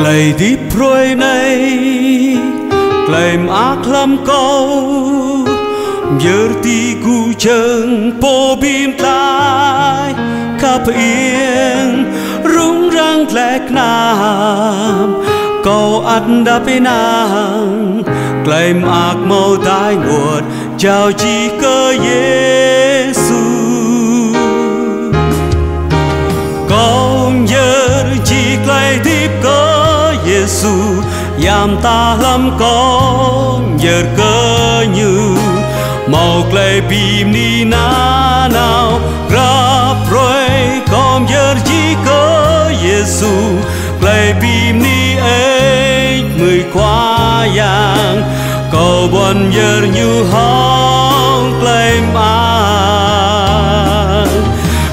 Clay đi proi này claim ác lắm câu giờ ti gu chân po bim tai cặp yên rung răng lẹt nam câu ăn đã bên nàng claim ác màu tai nguột chào chi cơ Giêsu con giờ chi clay tiếp cơ Giêsu yam ta lắm con giờ cơ như màu clay bìm ni na nào rap rồi con giờ chỉ cơ Giêsu clay bìm ni ấy người qua yang cầu buồn giờ như hong clay mang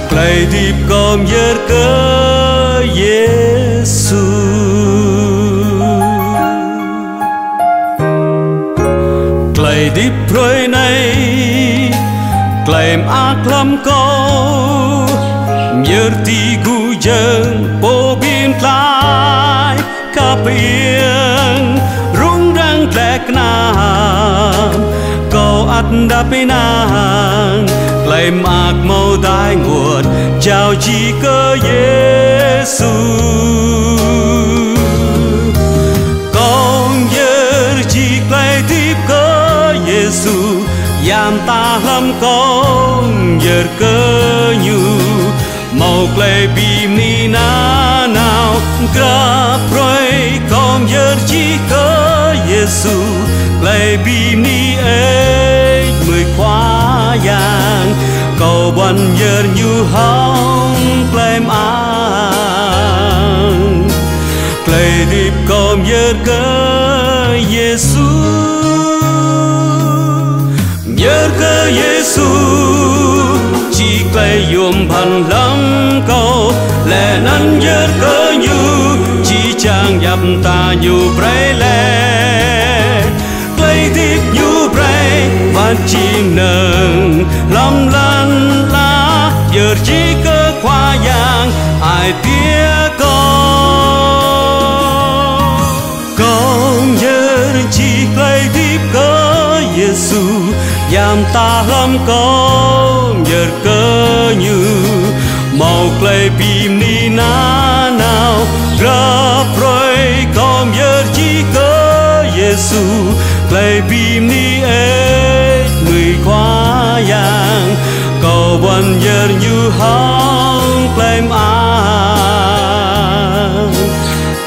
clay tiếp con giờ cơ Giêsu clay đi proi này claim ác lắm câu giờ ti gu chân po bim tai cặp yên rung răng lẹt nam câu ăn đã bên nàng claim ác màu tai nguồn chào chi cơ Giêsu con giờ chi clay tiếp cơ Giêsu yam ta lắm con giờ cơ như màu clay bìm ni na nào grab rồi con giờ chỉ cơ Giêsu clay bìm ni ấy mười khóa yang cầu buồn giờ như hong clay mang clay điệp con giờ cơ Giêsu giờ cơ Giêsu chỉ clay yom pan lắm câu lẽ năn giờ cơ như chỉ chàng nhập ta như bray lẽ clay tiếp như bray và chỉ nâng lâm lan la giờ chỉ cơ khoa yang ai tiếc con giờ chỉ clay tiếp cơ Giêsu yam ta lắm con giờ cơ như màu clay bìm ni na nào rap rồi con giờ chỉ cơ Giêsu clay bìm ni ấy người khoa yang cầu buồn giờ như hong clay mang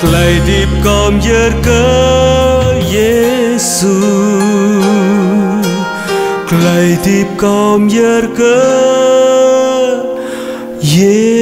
clay điệp con giờ cơ Giêsu clay tiếp con giờ cơ Giêsu